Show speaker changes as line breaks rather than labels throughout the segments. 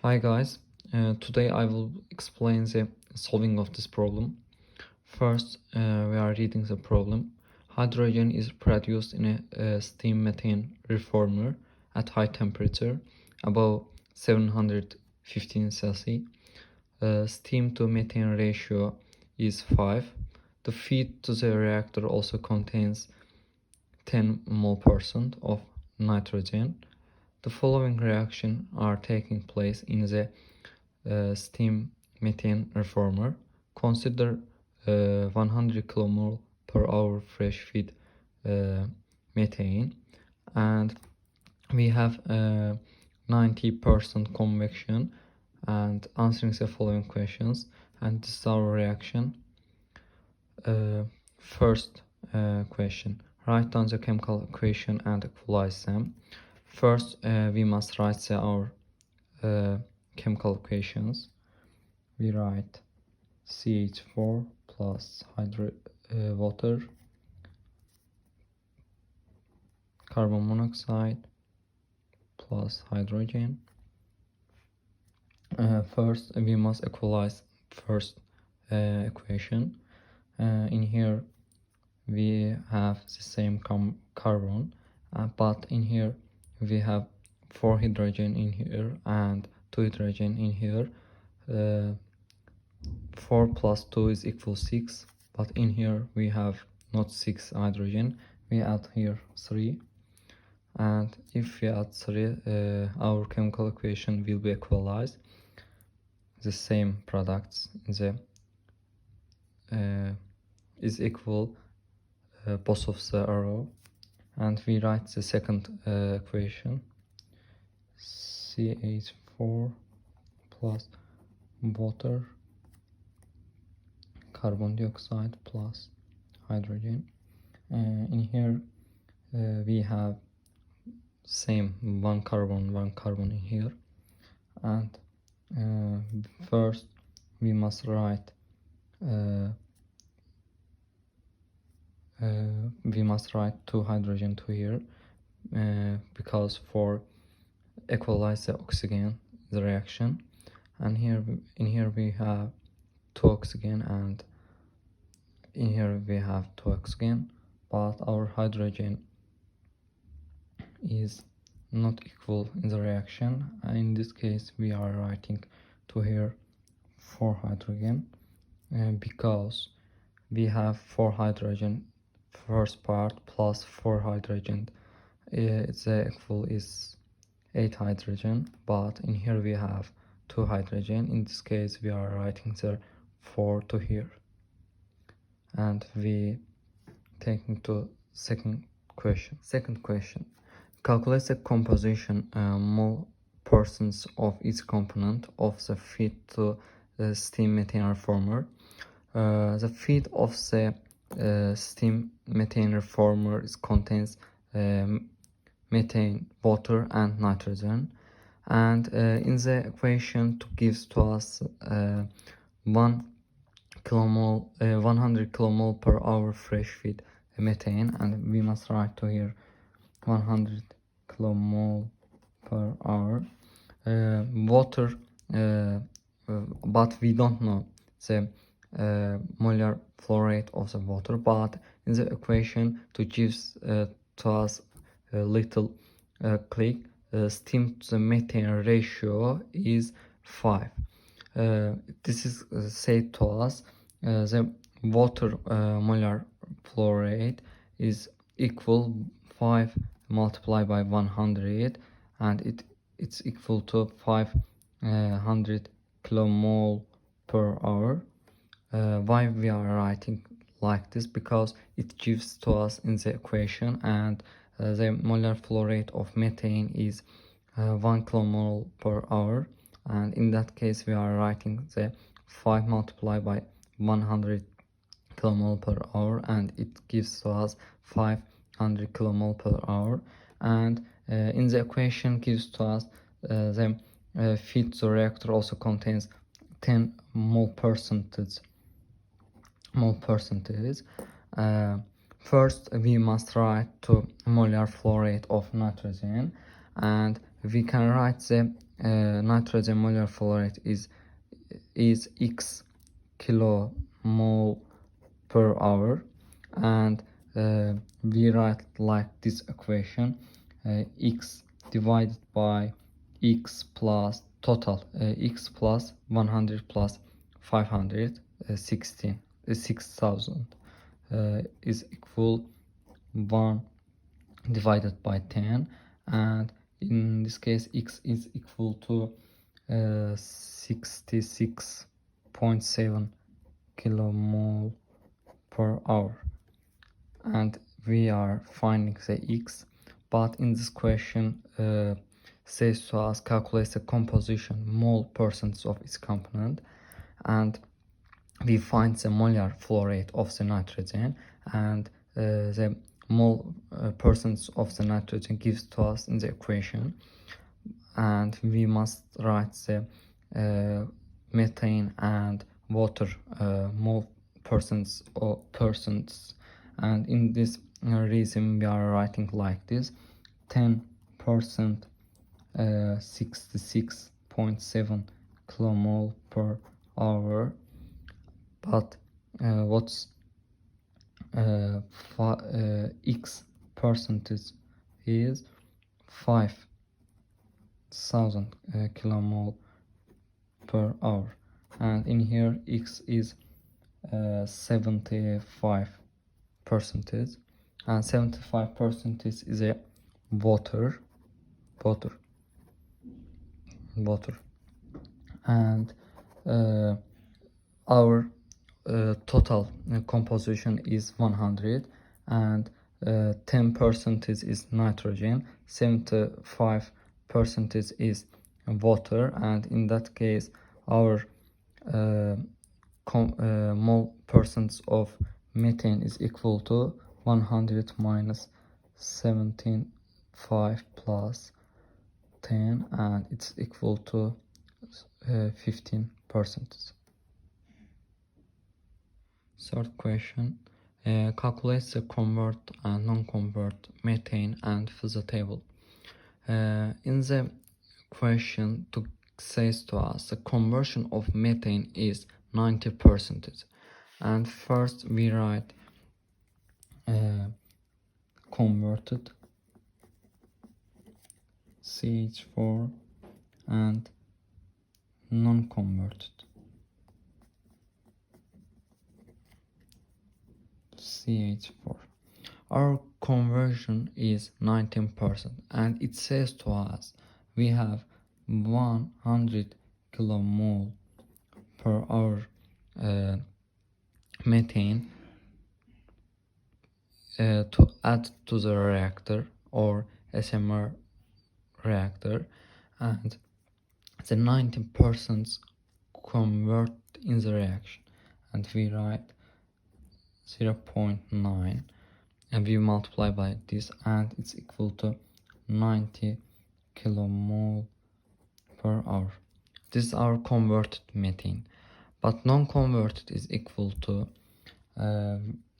Hi guys, today I will explain the solving of this problem. First, we are reading the problem. Hydrogen is produced in a steam methane reformer at high temperature, above 715 Celsius. Steam to methane ratio is 5. The feed to the reactor also contains 10 mole% of nitrogen. The following reactions are taking place in the steam methane reformer. Consider 100 kilomole per hour fresh feed methane, and we have 90% convection, and answering the following questions, and this is our reaction. First question: write down the chemical equation and equalize them. First, we must write our chemical equations. We write CH4 plus water, carbon monoxide plus hydrogen. First, we must equalize first equation. In here, we have the same carbon, but in here we have 4 hydrogen in here and 2 hydrogen in here. 4 plus 2 is equal 6, but in here we have not 6 hydrogen, we add here 3, and if we add 3, our chemical equation will be equalized. The same products in the is equal both of the arrow, and we write the second equation. CH4 plus water, carbon dioxide plus hydrogen. In here we have same one carbon in here, and first we must write 2 hydrogen to here, because for equalize the oxygen the reaction, and in here we have 2 oxygen, and in here we have 2 oxygen, but our hydrogen is not equal in the reaction. In this case we are writing to here 4 hydrogen, because we have 4 hydrogen first part plus 4 hydrogen, its equal is 8 hydrogen, but in here we have 2 hydrogen. In this case we are writing the 4 to here, and we taking to second question. Calculate the composition mole % of each component of the feed to the steam methane reformer. The feed of the steam methane reformer contains methane, water and nitrogen, and in the equation to gives to us 100 kilomole per hour fresh feed methane, and we must write to here 100 kilomole per hour. Water, but we don't know the molar flow rate of the water, but in the equation to gives to us a little click, steam to the methane ratio is 5. This is said to us the water molar flow rate is equal 5 multiplied by 100, and it's equal to 500 kilomole per hour. Why we are writing like this? Because it gives to us in the equation, and the molar flow rate of methane is 1 kilomole per hour, and in that case we are writing the 5 multiplied by 100 kilomole per hour, and it gives to us 500 kilomole per hour. And in the equation gives to us the feed to reactor also contains 10 mole percentage. First we must write to molar flow rate of nitrogen, and we can write the nitrogen molar flow rate is x kilomole per hour, and we write like this equation: x divided by x plus total, x plus 100 plus 500, 6000 is equal 1 divided by 10, and in this case x is equal to 66.7 kilomole per hour, and we are finding the x. But in this question says to us calculate the composition mole percentage of its component, and we find the molar flow rate of the nitrogen, and the mole percentage of the nitrogen gives to us in the equation, and we must write the methane and water mole percentage or percents, and in this reason we are writing like this: 10% 66.7 kilomole per hour. But what's x percentage is 5000 kilomole per hour, and in here x is 75%, and 75% is a water, and our total composition is 100, and 10% is nitrogen, 75% is water, and in that case our mole percent of methane is equal to 100 minus 17.5 plus 10, and it's equal to 15%. Third question, calculate the convert and non-convert methane and fill the table. In the question says to us the conversion of methane is 90%, and first we write converted CH4 and non-converted CH4. Our conversion is 19%, and it says to us we have 100 kilomole per hour methane to add to the reactor or SMR reactor, and the 19% convert in the reaction, and we write 0.9, and we multiply by this, and it's equal to 90 kilomole per hour. This is our converted methane, but non-converted is equal to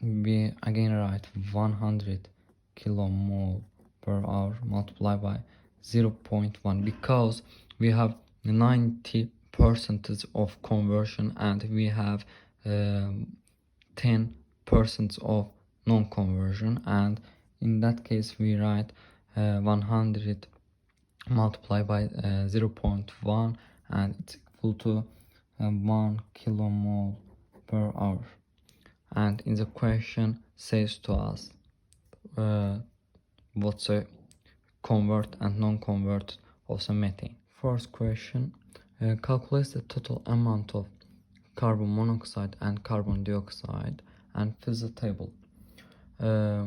we again write 100 kilomole per hour multiplied by 0.1, because we have 90% of conversion and we have 10% of non-conversion, and in that case we write 100 multiplied by 0.1, and it's equal to 1 kilomole per hour. And in the question says to us what's a convert and non-convert of the methane. First question, calculate the total amount of carbon monoxide and carbon dioxide and fill the table.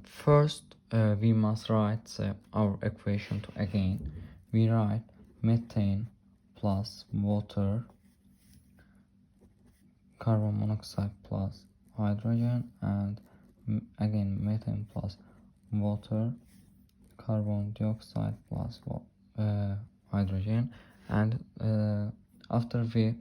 First we must write our equation to again. We write methane plus water, carbon monoxide plus hydrogen, and again methane plus water, carbon dioxide plus hydrogen, and after we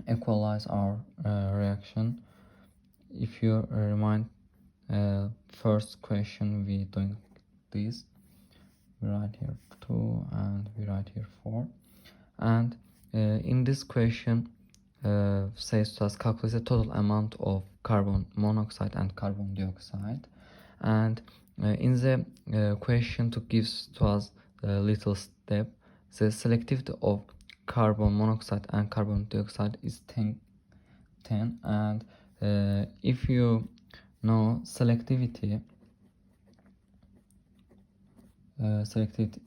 equalize our reaction, if you remind first question we doing this, we write here 2 and we write here 4. And in this question says to us calculate the total amount of carbon monoxide and carbon dioxide. And in the question to gives to us a little step, the selectivity of carbon monoxide and carbon dioxide is 10, and if you know selectivity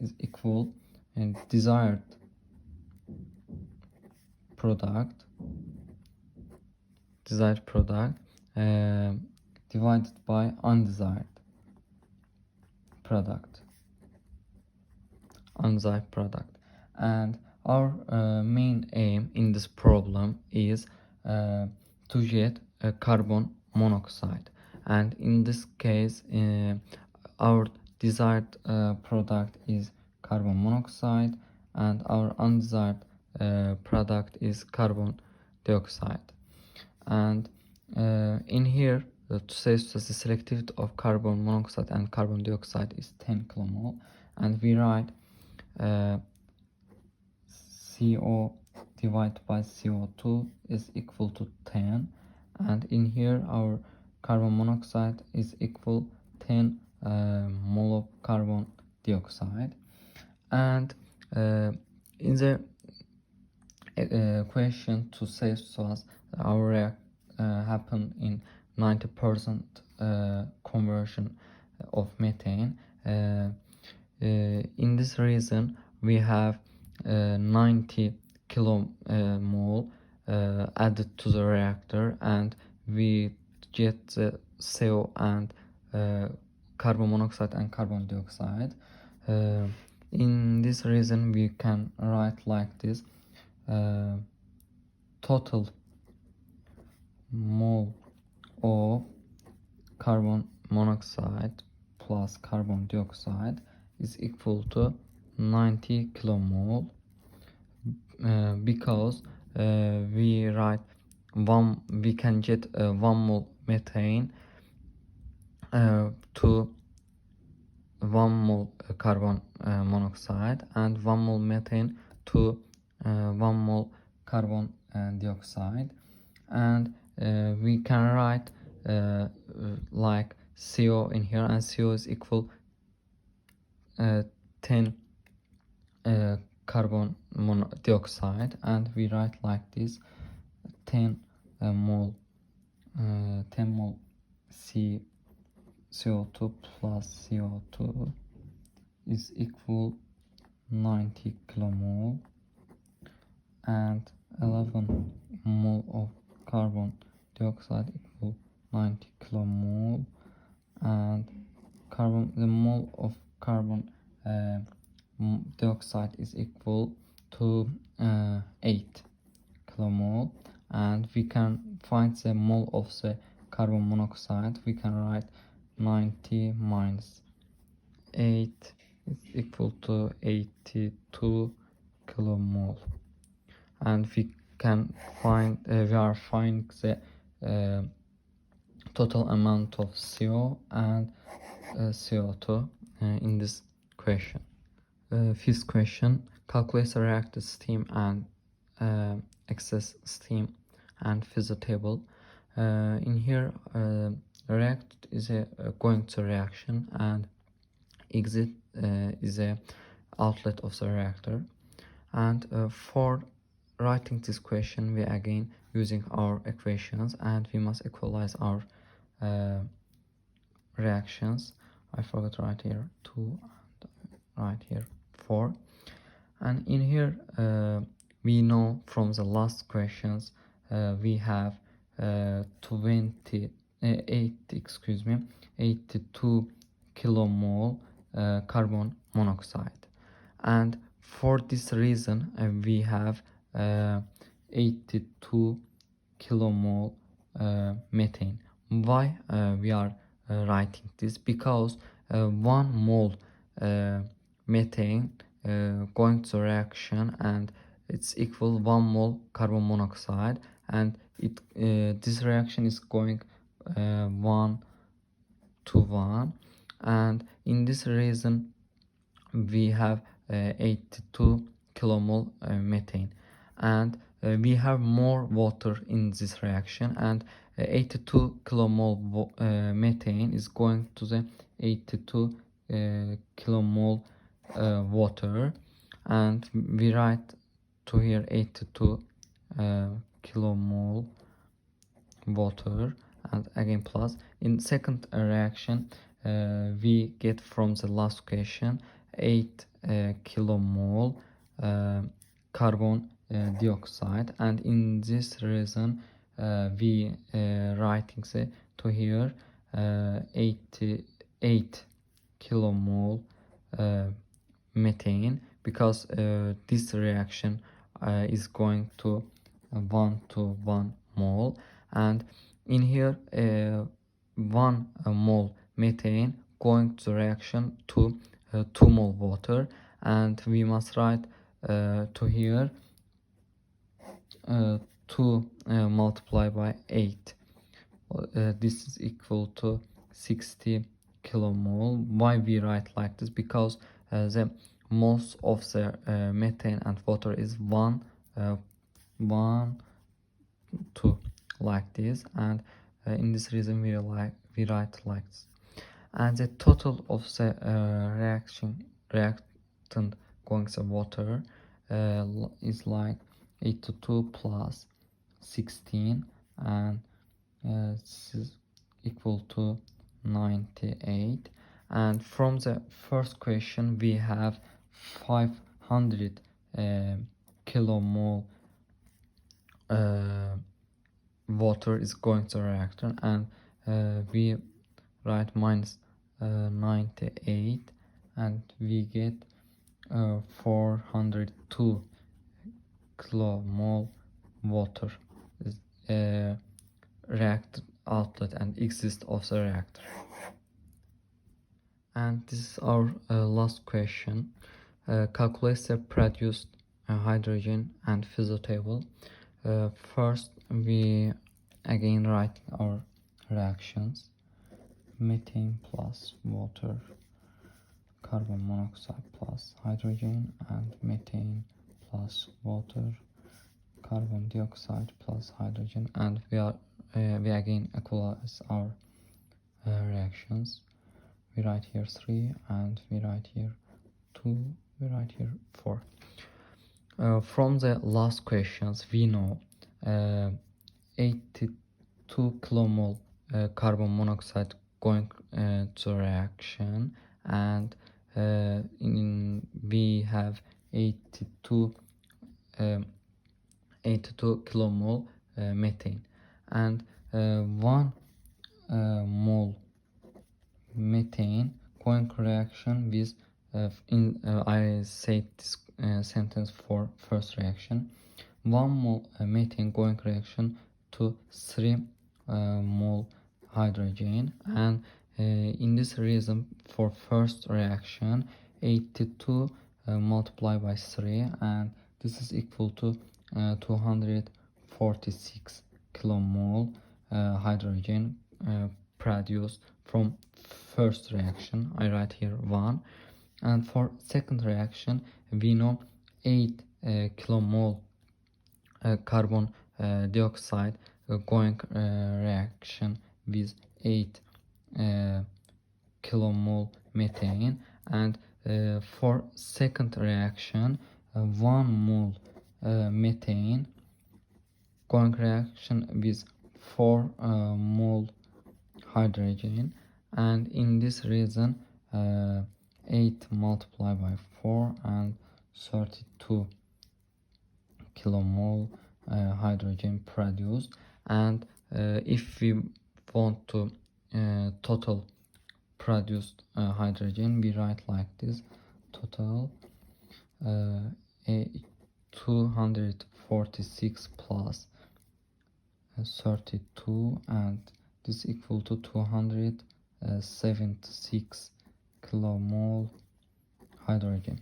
is equal and desired product divided by undesired product. And our main aim in this problem is to get carbon monoxide, and in this case our desired product is carbon monoxide and our undesired product is carbon dioxide. And in here to say the selectivity of carbon monoxide and carbon dioxide is 10 kilomole, and we write CO divided by CO2 is equal to 10, and in here our carbon monoxide is equal 10 mole of carbon dioxide. And in the question to say to us our react happen in 90% conversion of methane. In this reason we have 90 kilomole added to the reactor, and we get the CO and carbon monoxide and carbon dioxide. In this reason we can write like this: total mole of carbon monoxide plus carbon dioxide is equal to 90 kilomole, because we can get 1 mole methane to 1 mole carbon monoxide and 1 mole methane to 1 mole carbon dioxide. And we can write like CO in here, and CO is equal 10 carbon dioxide, and we write like this: 10 mole CO2 plus CO2 is equal 90 kilomole, and 11 mole of carbon dioxide equal 90 kilomole, and the mole of carbon dioxide is equal to 8 kilomole. And we can find the mole of the carbon monoxide. We can write 90 minus 8 is equal to 82 kilomole, and we can find we are finding the total amount of CO and CO2 in this question. Fifth question: calculate the reactor steam and excess steam and fill the table. In here react is a going to reaction, and exit is a outlet of the reactor. And for writing this question we again using our equations, and we must equalize our reactions. I forgot to write here 2 and right here 4. And in here we know from the last questions we have 82 kilomole carbon monoxide, and for this reason we have 82 kilomole methane. Why we are writing this? Because 1 mole methane going to reaction, and it's equal 1 mole carbon monoxide, and this reaction is going 1 to 1, and in this reason we have 82 kilomole methane, and we have more water in this reaction, and 82 kilomole methane is going to the 82 kilomole water, and we write to here 82 kilomole water, and again plus. In second reaction, we get from the last question 8 kilomole carbon dioxide, and in this reason we writing the to here 88 kilomole methane, because this reaction is going to 1 to 1 mole, and in here 1 mole methane going to reaction to 2 mole water, and we must write to here 2 multiplied by 8. This is equal to 60 kilomole. Why we write like this? Because the moles of the methane and water is 1 2 like this, and in this reason we write like this. And the total of the reactant going to water is like 82 plus 16, and this is equal to 98. And from the first question we have 500 kilomole water is going to reactor, and we write minus 98, and we get 402 kilomole water is reactor outlet and exist of the reactor. And this is our last question. Calculate the produced hydrogen and physical table. First we again write our reactions: methane plus water, carbon monoxide plus hydrogen, and methane plus water, carbon dioxide plus hydrogen, and we again equalize our reactions. We write here 3, and we write here 2, we write here 4. From the last questions we know 82 kilomole carbon monoxide going to reaction, and we have 82 kilomole methane, and 1 mole methane going reaction with I said this sentence for first reaction: 1 mole methane going reaction to 3 mole hydrogen, and in this reason for first reaction 82 multiplied by 3, and this is equal to 246 kilomole hydrogen produced from first reaction. I write here 1, and for second reaction we know 8 kilomole carbon dioxide going reaction with 8 kilomole methane, and for second reaction 1 mole methane going reaction with 4 mole hydrogen, and in this reason 8 multiplied by 4 and 32 kilomole hydrogen produced. And if we want to total produced hydrogen, we write like this: total 246 plus 32, and this is equal to 276 kilomole hydrogen.